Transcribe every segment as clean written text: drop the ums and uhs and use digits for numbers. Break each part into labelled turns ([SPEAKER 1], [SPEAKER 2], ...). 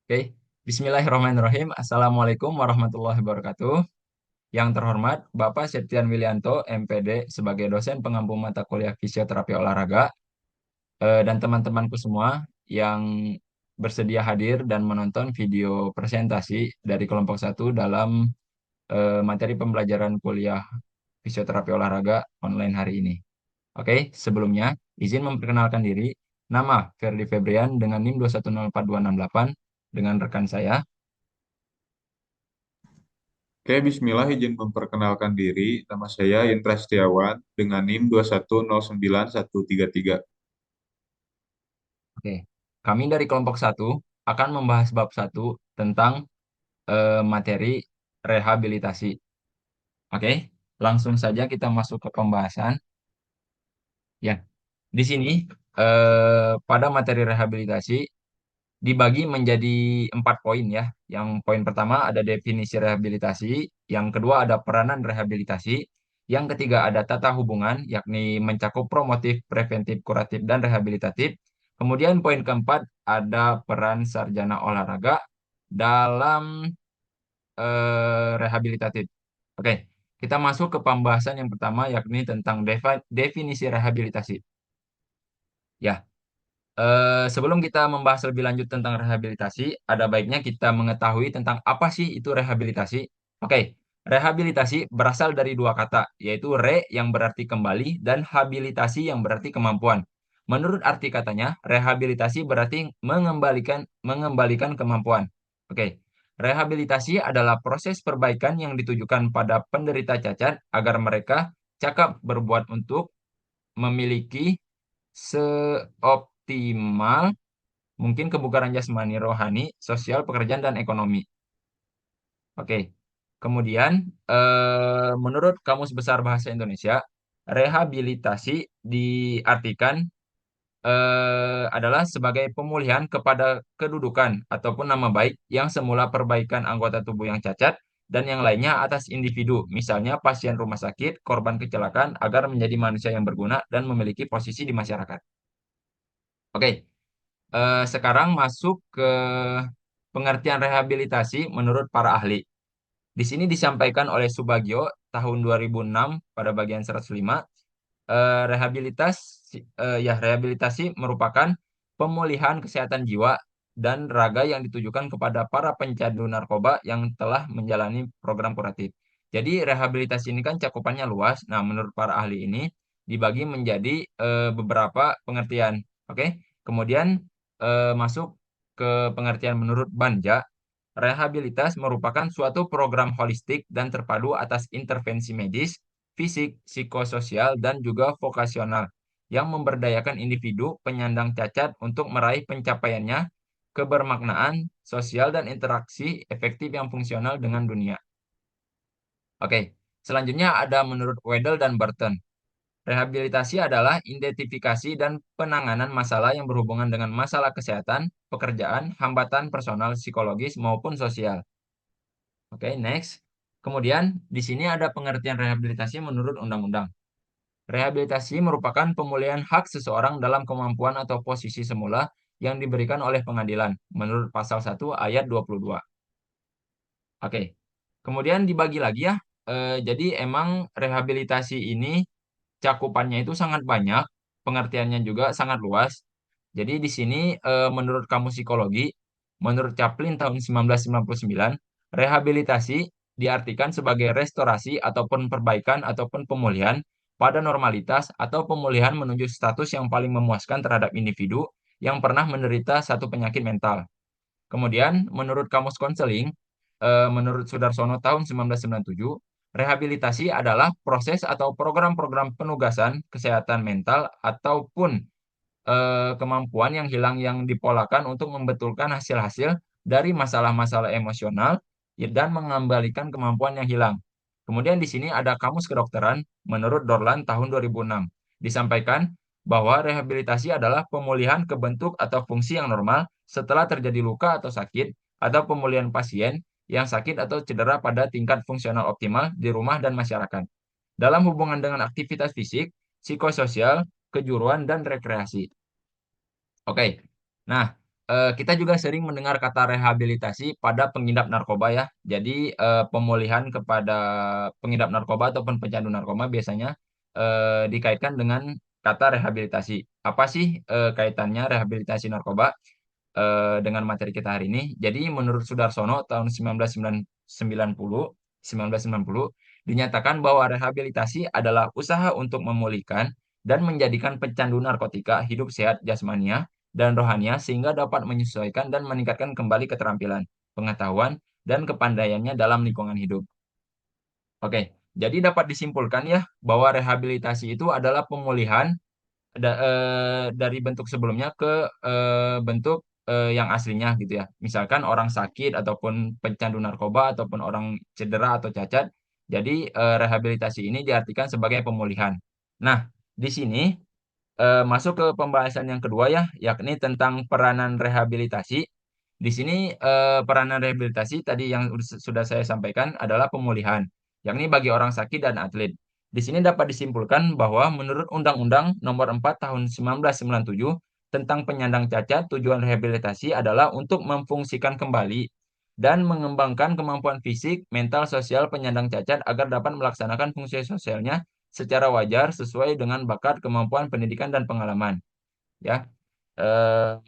[SPEAKER 1] Oke, Bismillahirrahmanirrahim. Assalamualaikum warahmatullahi wabarakatuh. Yang terhormat Bapak Septian Wilianto, MPD, sebagai dosen pengampu mata kuliah fisioterapi olahraga, dan teman-temanku semua yang bersedia hadir dan menonton video presentasi dari kelompok satu dalam materi pembelajaran kuliah fisioterapi olahraga online hari ini. Oke, sebelumnya izin memperkenalkan diri. Nama Ferdi Febrian dengan NIM 2104268 dengan rekan saya.
[SPEAKER 2] Oke, Bismillah izin memperkenalkan diri. Nama saya Indra Setiawan dengan NIM 2109133.
[SPEAKER 1] Oke, kami dari kelompok satu akan membahas bab satu tentang materi rehabilitasi. Oke, langsung saja kita masuk ke pembahasan. Ya, di sini pada materi rehabilitasi dibagi menjadi 4 poin ya. Yang poin pertama ada definisi rehabilitasi, yang kedua ada peranan rehabilitasi, yang ketiga ada tata hubungan, yakni mencakup promotif, preventif, kuratif, dan rehabilitatif. Kemudian poin keempat ada peran sarjana olahraga dalam rehabilitatif. Oke, kita masuk ke pembahasan yang pertama yakni tentang definisi rehabilitasi. Ya, sebelum kita membahas lebih lanjut tentang rehabilitasi, ada baiknya kita mengetahui tentang apa sih itu rehabilitasi. Oke, rehabilitasi berasal dari dua kata, yaitu re yang berarti kembali dan habilitasi yang berarti kemampuan. Menurut arti katanya, rehabilitasi berarti mengembalikan kemampuan. Oke, rehabilitasi adalah proses perbaikan yang ditujukan pada penderita cacat agar mereka cakap berbuat untuk memiliki seoptimal mungkin kebugaran jasmani, rohani, sosial, pekerjaan, dan ekonomi. Oke. Kemudian, menurut Kamus Besar Bahasa Indonesia, rehabilitasi diartikan adalah sebagai pemulihan kepada kedudukan ataupun nama baik yang semula perbaikan anggota tubuh yang cacat dan yang lainnya atas individu, misalnya pasien rumah sakit, korban kecelakaan, agar menjadi manusia yang berguna dan memiliki posisi di masyarakat. Oke, sekarang masuk ke pengertian rehabilitasi menurut para ahli. Di sini disampaikan oleh Subagio tahun 2006 pada bagian 105, rehabilitasi merupakan pemulihan kesehatan jiwa dan raga yang ditujukan kepada para pencandu narkoba yang telah menjalani program kuratif. Jadi rehabilitasi ini kan cakupannya luas. Nah, menurut para ahli ini dibagi menjadi beberapa pengertian. Oke. Kemudian masuk ke pengertian menurut Banja. Rehabilitas merupakan suatu program holistik dan terpadu atas intervensi medis, fisik, psikososial, dan juga vokasional yang memberdayakan individu penyandang cacat untuk meraih pencapaiannya, kebermaknaan, sosial, dan interaksi efektif yang fungsional dengan dunia. Oke, selanjutnya ada menurut Wedel dan Burton. Rehabilitasi adalah identifikasi dan penanganan masalah yang berhubungan dengan masalah kesehatan, pekerjaan, hambatan personal, psikologis, maupun sosial. Oke, next. Kemudian, di sini ada pengertian rehabilitasi menurut undang-undang. Rehabilitasi merupakan pemulihan hak seseorang dalam kemampuan atau posisi semula yang diberikan oleh pengadilan, menurut pasal 1 ayat 22. Oke, kemudian dibagi lagi ya. Jadi emang rehabilitasi ini cakupannya itu sangat banyak, pengertiannya juga sangat luas. Jadi di sini menurut Kamus Psikologi, menurut Chaplin tahun 1999, rehabilitasi diartikan sebagai restorasi ataupun perbaikan ataupun pemulihan pada normalitas atau pemulihan menuju status yang paling memuaskan terhadap individu yang pernah menderita satu penyakit mental. Kemudian, menurut Kamus Konseling, menurut Sudarsono tahun 1997, rehabilitasi adalah proses atau program-program penugasan kesehatan mental ataupun kemampuan yang hilang yang dipolakan untuk membetulkan hasil-hasil dari masalah-masalah emosional dan mengembalikan kemampuan yang hilang. Kemudian di sini ada Kamus Kedokteran menurut Dorlan tahun 2006. Disampaikan bahwa rehabilitasi adalah pemulihan ke bentuk atau fungsi yang normal setelah terjadi luka atau sakit atau pemulihan pasien yang sakit atau cedera pada tingkat fungsional optimal di rumah dan masyarakat. Dalam hubungan dengan aktivitas fisik, psikososial, kejuruan, dan rekreasi. Oke. Nah, kita juga sering mendengar kata rehabilitasi pada pengidap narkoba ya. Jadi pemulihan kepada pengidap narkoba ataupun pecandu narkoba biasanya dikaitkan dengan kata rehabilitasi. Apa sih kaitannya rehabilitasi narkoba dengan materi kita hari ini? Jadi menurut Sudarsono tahun 1990 dinyatakan bahwa rehabilitasi adalah usaha untuk memulihkan dan menjadikan pecandu narkotika hidup sehat jasmania dan rohania sehingga dapat menyesuaikan dan meningkatkan kembali keterampilan, pengetahuan, dan kepandaiannya dalam lingkungan hidup. Oke, jadi dapat disimpulkan ya bahwa rehabilitasi itu adalah pemulihan dari bentuk sebelumnya ke bentuk yang aslinya gitu ya. Misalkan orang sakit ataupun pecandu narkoba ataupun orang cedera atau cacat. Jadi rehabilitasi ini diartikan sebagai pemulihan. Nah, di sini masuk ke pembahasan yang kedua ya, yakni tentang peranan rehabilitasi. Di sini peranan rehabilitasi tadi yang sudah saya sampaikan adalah pemulihan, yakni bagi orang sakit dan atlet. Di sini dapat disimpulkan bahwa menurut Undang-Undang Nomor 4 Tahun 1997 tentang penyandang cacat, tujuan rehabilitasi adalah untuk memfungsikan kembali dan mengembangkan kemampuan fisik, mental, sosial penyandang cacat agar dapat melaksanakan fungsi sosialnya secara wajar sesuai dengan bakat, kemampuan, pendidikan, dan pengalaman. Ya,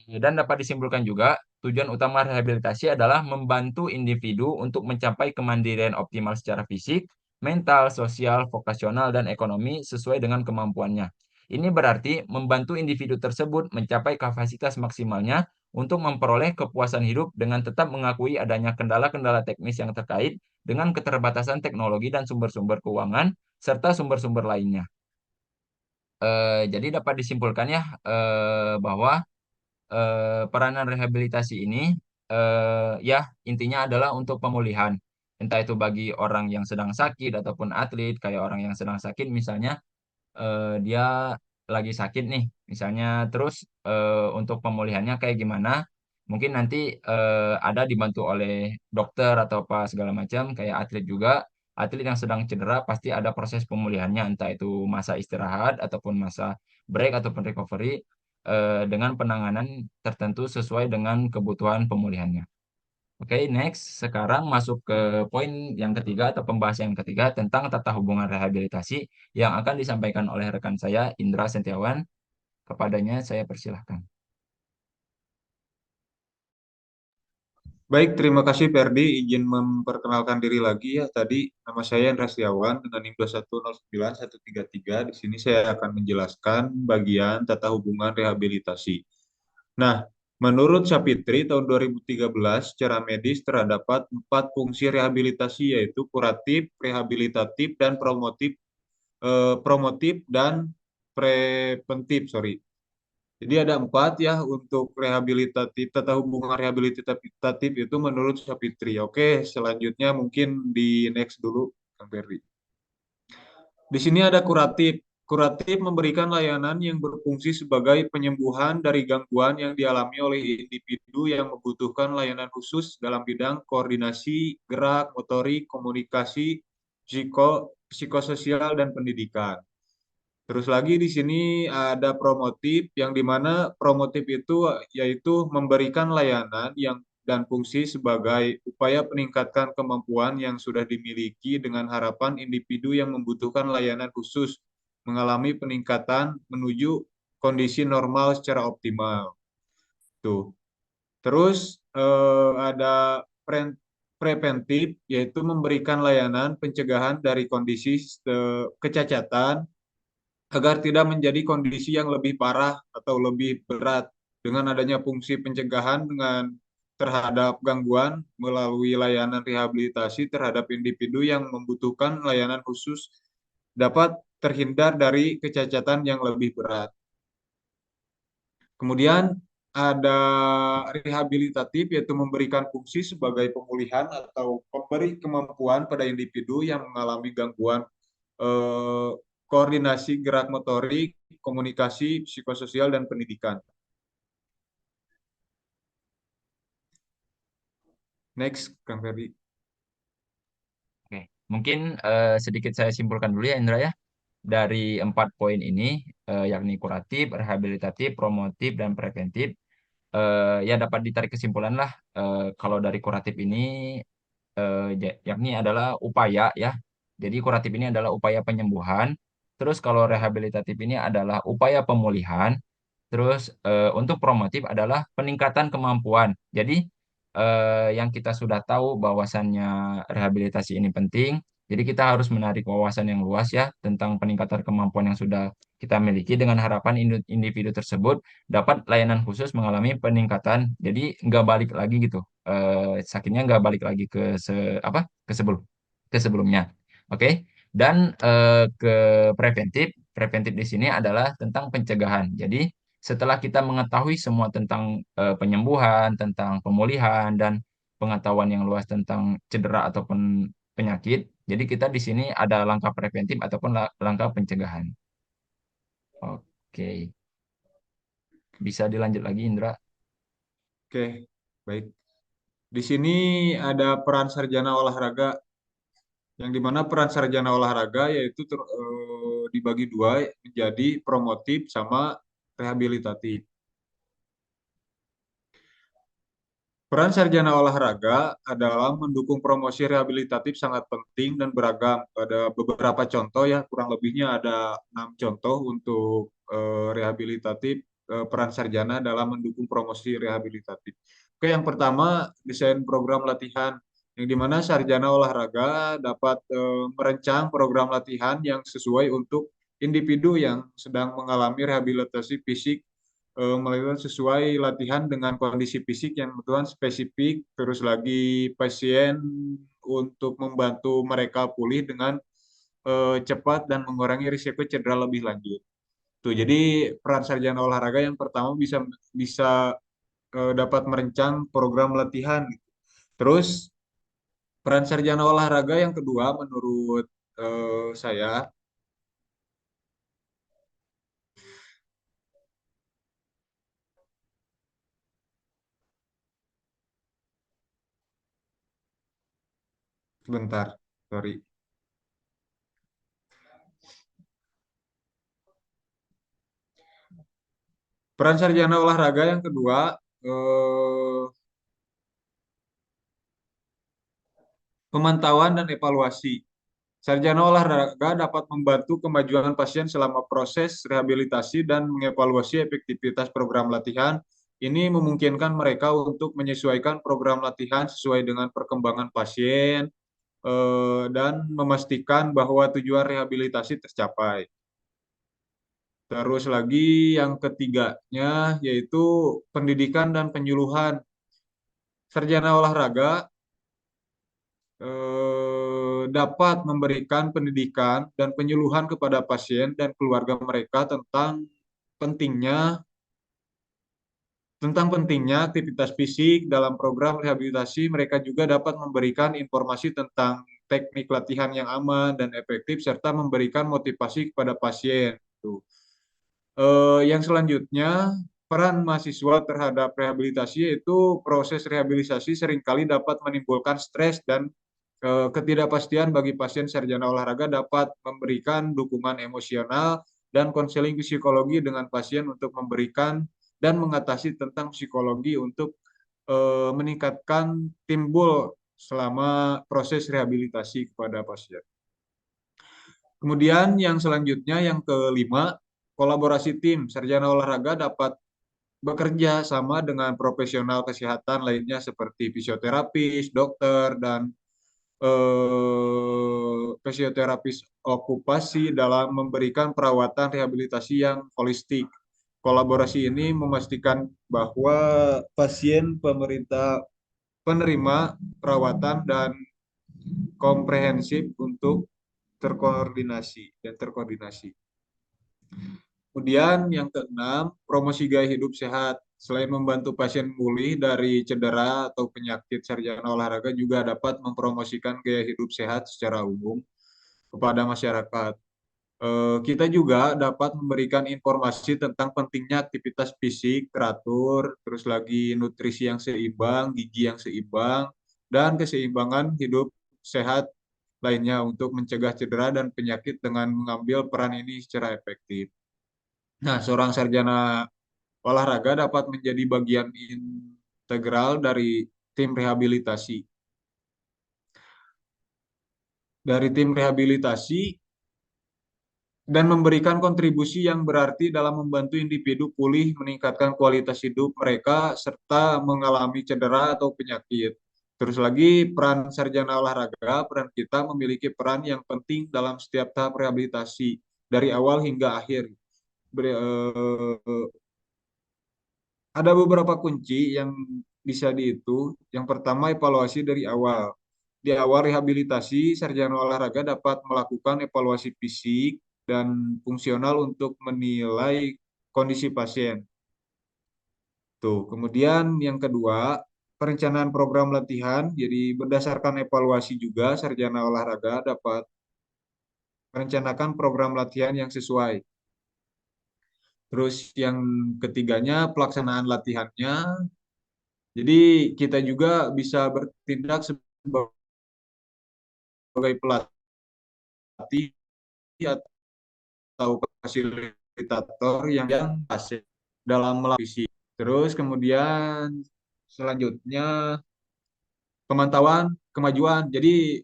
[SPEAKER 1] dan dapat disimpulkan juga tujuan utama rehabilitasi adalah membantu individu untuk mencapai kemandirian optimal secara fisik, mental, sosial, vokasional, dan ekonomi sesuai dengan kemampuannya. Ini berarti membantu individu tersebut mencapai kapasitas maksimalnya untuk memperoleh kepuasan hidup dengan tetap mengakui adanya kendala-kendala teknis yang terkait dengan keterbatasan teknologi dan sumber-sumber keuangan serta sumber-sumber lainnya. Jadi dapat disimpulkan ya bahwa peranan rehabilitasi ini ya intinya adalah untuk pemulihan. Entah itu bagi orang yang sedang sakit ataupun atlet, kayak orang yang sedang sakit misalnya dia lagi sakit nih, misalnya terus untuk pemulihannya kayak gimana? Mungkin nanti ada dibantu oleh dokter atau apa segala macam, kayak atlet juga. Atlet yang sedang cedera pasti ada proses pemulihannya, entah itu masa istirahat ataupun masa break ataupun recovery dengan penanganan tertentu sesuai dengan kebutuhan pemulihannya. Oke, next. Sekarang masuk ke poin yang ketiga atau pembahasan yang ketiga tentang tata hubungan rehabilitasi yang akan disampaikan oleh rekan saya, Indra Sentiawan. Kepadanya saya persilahkan.
[SPEAKER 2] Baik, terima kasih Ferdi. Izin memperkenalkan diri lagi ya. Tadi nama saya Indra Setiawan dengan NIM 2109133. Di sini saya akan menjelaskan bagian tata hubungan rehabilitasi. Nah, menurut Sapitri tahun 2013 secara medis terdapat 4 fungsi rehabilitasi yaitu kuratif, rehabilitatif, dan promotif dan preventif. Sorry. Jadi ada 4 ya untuk rehabilitatif, tata hubungan rehabilitatif itu menurut Sapitri. Oke, selanjutnya mungkin di next dulu, Kang Ferdi. Di sini ada kuratif. Kuratif memberikan layanan yang berfungsi sebagai penyembuhan dari gangguan yang dialami oleh individu yang membutuhkan layanan khusus dalam bidang koordinasi, gerak, motorik, komunikasi, psikososial, dan pendidikan. Terus lagi di sini ada promotif yang dimana promotif itu yaitu memberikan layanan yang dan fungsi sebagai upaya peningkatan kemampuan yang sudah dimiliki dengan harapan individu yang membutuhkan layanan khusus mengalami peningkatan menuju kondisi normal secara optimal. Tuh. Terus ada preventif yaitu memberikan layanan pencegahan dari kondisi kecacatan agar tidak menjadi kondisi yang lebih parah atau lebih berat dengan adanya fungsi pencegahan dengan terhadap gangguan melalui layanan rehabilitasi terhadap individu yang membutuhkan layanan khusus dapat terhindar dari kecacatan yang lebih berat. Kemudian ada rehabilitatif yaitu memberikan fungsi sebagai pemulihan atau memberi kemampuan pada individu yang mengalami gangguan eh, koordinasi gerak motorik, komunikasi, psikososial, dan pendidikan. Next, Kang Ferdi.
[SPEAKER 1] Oke, mungkin sedikit saya simpulkan dulu ya Indra ya. Dari 4 poin ini, yakni kuratif, rehabilitatif, promotif, dan preventif. ya dapat ditarik kesimpulan lah, kalau dari kuratif ini, yakni adalah upaya ya. Jadi kuratif ini adalah upaya penyembuhan. Terus kalau rehabilitatif ini adalah upaya pemulihan. Terus untuk promotif adalah peningkatan kemampuan. Jadi yang kita sudah tahu bahwasannya rehabilitasi ini penting. Jadi kita harus menarik wawasan yang luas ya tentang peningkatan kemampuan yang sudah kita miliki dengan harapan individu tersebut dapat layanan khusus mengalami peningkatan. Jadi nggak balik lagi gitu. Sakitnya nggak balik lagi ke sebelum ke sebelumnya. Oke. Dan ke preventif, preventif di sini adalah tentang pencegahan. Jadi setelah kita mengetahui semua tentang penyembuhan, tentang pemulihan, dan pengetahuan yang luas tentang cedera ataupun penyakit, jadi kita di sini ada langkah preventif ataupun langkah pencegahan. Oke, bisa dilanjut lagi, Indra.
[SPEAKER 2] Oke, baik. Di sini ada peran sarjana olahraga, yang dimana peran sarjana olahraga yaitu dibagi dua menjadi promotif sama rehabilitatif. Peran sarjana olahraga adalah mendukung promosi rehabilitatif sangat penting dan beragam. Ada beberapa contoh ya, kurang lebihnya ada 6 contoh untuk rehabilitatif, peran sarjana dalam mendukung promosi rehabilitatif. Oke, yang pertama desain program latihan, yang dimana sarjana olahraga dapat merancang program latihan yang sesuai untuk individu yang sedang mengalami rehabilitasi fisik, melakukan sesuai latihan dengan kondisi fisik yang kebetulan spesifik, terus lagi pasien untuk membantu mereka pulih dengan cepat dan mengurangi risiko cedera lebih lanjut. Tuh, jadi peran sarjana olahraga yang pertama bisa bisa dapat merancang program latihan. Terus peran sarjana olahraga yang kedua menurut saya, sebentar, sorry. Peran sarjana olahraga yang kedua, eh, pemantauan dan evaluasi. Sarjana olahraga dapat membantu kemajuan pasien selama proses rehabilitasi dan mengevaluasi efektivitas program latihan. Ini memungkinkan mereka untuk menyesuaikan program latihan sesuai dengan perkembangan pasien, dan memastikan bahwa tujuan rehabilitasi tercapai. Terus lagi yang ketiganya yaitu pendidikan dan penyuluhan. Sarjana olahraga dapat memberikan pendidikan dan penyuluhan kepada pasien dan keluarga mereka pentingnya pentingnya aktivitas fisik dalam program rehabilitasi. Mereka juga dapat memberikan informasi tentang teknik latihan yang aman dan efektif serta memberikan motivasi kepada pasien. Tuh. Yang selanjutnya, peran mahasiswa terhadap rehabilitasi yaitu proses rehabilitasi seringkali dapat menimbulkan stres dan ketidakpastian bagi pasien. Sarjana olahraga dapat memberikan dukungan emosional dan konseling psikologi dengan pasien untuk memberikan dan mengatasi tentang psikologi untuk meningkatkan timbul selama proses rehabilitasi kepada pasien. Kemudian yang selanjutnya yang kelima, kolaborasi tim. Sarjana olahraga dapat bekerja sama dengan profesional kesehatan lainnya seperti fisioterapis, dokter, dan fisioterapis okupasi dalam memberikan perawatan rehabilitasi yang holistik. Kolaborasi ini memastikan bahwa pasien penerima perawatan dan komprehensif untuk terkoordinasi. Kemudian yang keenam, promosi gaya hidup sehat. Selain membantu pasien pulih dari cedera atau penyakit, sarjana olahraga juga dapat mempromosikan gaya hidup sehat secara umum kepada masyarakat. Kita juga dapat memberikan informasi tentang pentingnya aktivitas fisik teratur, terus lagi nutrisi yang seimbang, gizi yang seimbang, dan keseimbangan hidup sehat lainnya untuk mencegah cedera dan penyakit dengan mengambil peran ini secara efektif. Nah, seorang sarjana olahraga dapat menjadi bagian integral dari tim rehabilitasi. Dari tim rehabilitasi dan memberikan kontribusi yang berarti dalam membantu individu pulih, meningkatkan kualitas hidup mereka, serta mengalami cedera atau penyakit. Terus lagi, peran sarjana olahraga, peran kita memiliki peran yang penting dalam setiap tahap rehabilitasi, dari awal hingga akhir. Ada beberapa kunci yang bisa dihitung. Yang pertama, evaluasi dari awal. Di awal rehabilitasi, sarjana olahraga dapat melakukan evaluasi fisik dan fungsional untuk menilai kondisi pasien. Tuh, kemudian yang kedua, perencanaan program latihan. Jadi berdasarkan evaluasi juga, sarjana olahraga dapat merencanakan program latihan yang sesuai. Terus yang ketiganya, pelaksanaan latihannya. Jadi kita juga bisa bertindak sebagai pelatih atau fasilitator yang pasif dalam melakukan. Terus kemudian selanjutnya pemantauan kemajuan. Jadi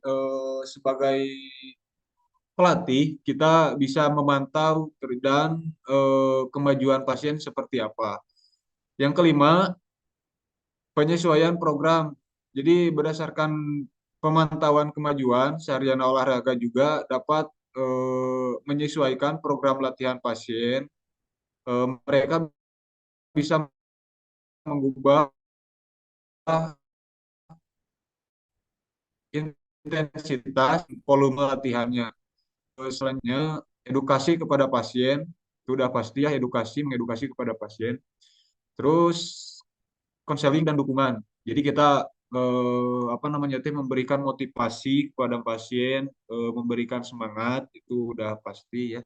[SPEAKER 2] sebagai pelatih kita bisa memantau dan kemajuan pasien seperti apa. Yang kelima, penyesuaian program. Jadi berdasarkan pemantauan kemajuan, sarjana olahraga juga dapat menyesuaikan program latihan pasien. Mereka bisa mengubah intensitas volume latihannya. Selanjutnya, edukasi kepada pasien. Itu udah pasti ya, mengedukasi kepada pasien. Terus konseling dan dukungan. Jadi kita apa namanya teh memberikan motivasi kepada pasien, memberikan semangat itu udah pasti ya.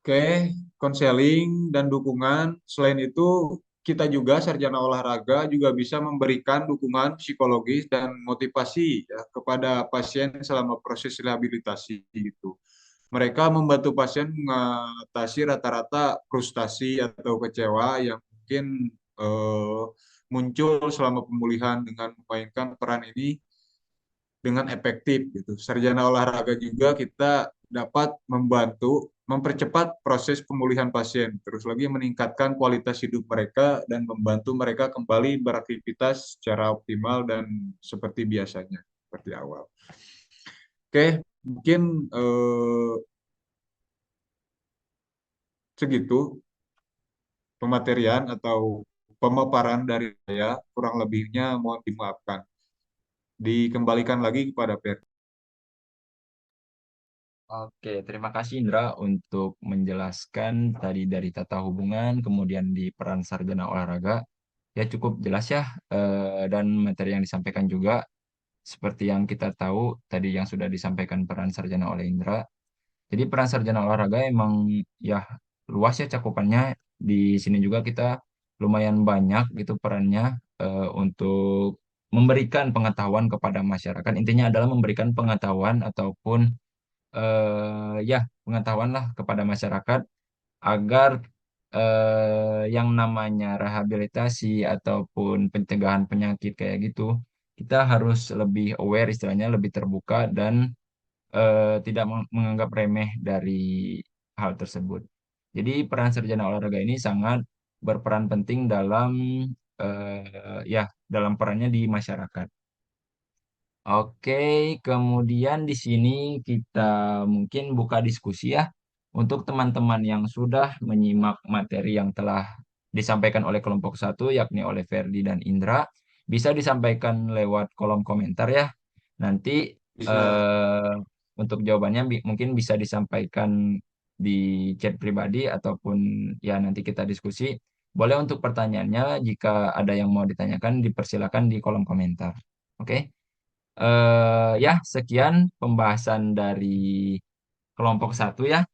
[SPEAKER 2] Oke, konseling dan dukungan. Selain itu, kita juga sarjana olahraga juga bisa memberikan dukungan psikologis dan motivasi ya, kepada pasien selama proses rehabilitasi gitu. Mereka membantu pasien mengatasi rata-rata frustasi atau kecewa yang mungkin eh, muncul selama pemulihan dengan memainkan peran ini dengan efektif gitu. Sarjana olahraga juga kita dapat membantu mempercepat proses pemulihan pasien, terus lagi meningkatkan kualitas hidup mereka dan membantu mereka kembali beraktivitas secara optimal dan seperti biasanya, seperti awal. Oke, mungkin segitu pematerian atau pemaparan dari saya, kurang lebihnya mohon dimaafkan. Dikembalikan lagi kepada Per.
[SPEAKER 1] Oke, terima kasih Indra untuk menjelaskan tadi dari tata hubungan, kemudian di peran sarjana olahraga. Ya cukup jelas ya, dan materi yang disampaikan juga seperti yang kita tahu tadi yang sudah disampaikan peran sarjana oleh Indra. Jadi peran sarjana olahraga emang ya luas ya cakupannya. Di sini juga kita lumayan banyak gitu perannya untuk memberikan pengetahuan kepada masyarakat. Intinya adalah memberikan pengetahuan ataupun ya pengetahuan lah kepada masyarakat agar yang namanya rehabilitasi ataupun pencegahan penyakit kayak gitu kita harus lebih aware istilahnya lebih terbuka dan tidak menganggap remeh dari hal tersebut. Jadi peran sarjana olahraga ini sangat berperan penting dalam ya dalam perannya di masyarakat. Oke, kemudian di sini kita mungkin buka diskusi ya untuk teman-teman yang sudah menyimak materi yang telah disampaikan oleh kelompok satu, yakni oleh Ferdi dan Indra, bisa disampaikan lewat kolom komentar ya. Nanti
[SPEAKER 2] Bisa.
[SPEAKER 1] eh, untuk jawabannya mungkin bisa disampaikan di chat pribadi ataupun ya nanti kita diskusi. Boleh untuk pertanyaannya jika ada yang mau ditanyakan dipersilakan di kolom komentar. Oke. Ya, sekian pembahasan dari kelompok satu ya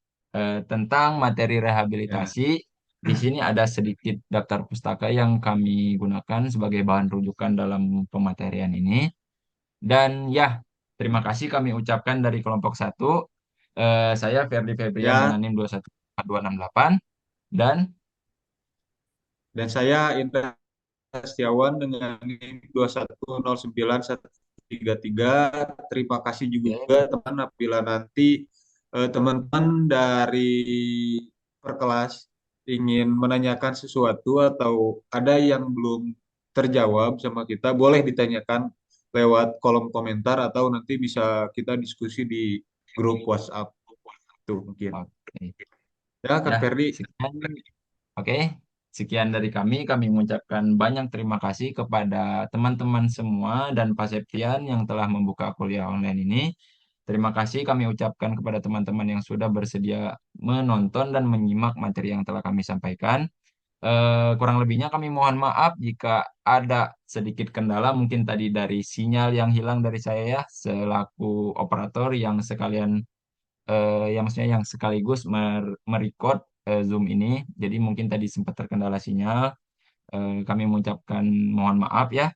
[SPEAKER 1] tentang materi
[SPEAKER 2] Ya.
[SPEAKER 1] rehabilitasi. Di sini ada sedikit daftar pustaka yang kami gunakan sebagai bahan rujukan dalam pematerian ini. Dan ya, terima kasih kami ucapkan dari kelompok satu. Saya Ferdi Febrian
[SPEAKER 2] Ya,
[SPEAKER 1] Mananim 21. 268 dan
[SPEAKER 2] Dan saya Indra Setiawan dengan NIM 2109133. Terima kasih
[SPEAKER 1] oke,
[SPEAKER 2] juga teman apabila nanti teman-teman dari perkelas ingin menanyakan sesuatu atau ada yang belum terjawab sama kita, boleh ditanyakan lewat kolom komentar atau nanti bisa kita diskusi di grup WhatsApp tuh mungkin.
[SPEAKER 1] oke.
[SPEAKER 2] Ya,
[SPEAKER 1] Ya,
[SPEAKER 2] Kang Ferdi.
[SPEAKER 1] sekian. Oke, sekian dari kami. Kami mengucapkan banyak terima kasih kepada teman-teman semua dan Pak Septian yang telah membuka kuliah online ini. Terima kasih kami ucapkan kepada teman-teman yang sudah bersedia menonton dan menyimak materi yang telah kami sampaikan. Kurang lebihnya kami mohon maaf jika ada sedikit kendala, mungkin tadi dari sinyal yang hilang dari saya ya, selaku operator yang sekalian yang maksudnya yang sekaligus merecord Zoom ini. Jadi mungkin tadi sempat terkendala sinyal. Kami mengucapkan mohon maaf ya.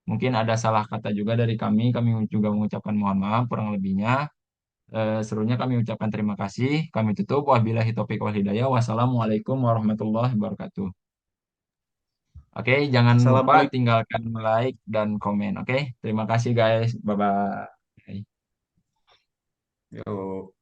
[SPEAKER 1] Mungkin ada salah kata juga dari kami. Kami juga mengucapkan mohon maaf kurang lebihnya. Serunya kami ucapkan terima kasih. Kami tutup. Wabillahi taufiq wal hidayah. Wassalamualaikum warahmatullahi wabarakatuh. Oke, jangan lupa
[SPEAKER 2] Assalamualaikum.
[SPEAKER 1] tinggalkan like dan komen. Oke, terima kasih guys. Bye bye.
[SPEAKER 2] Yo.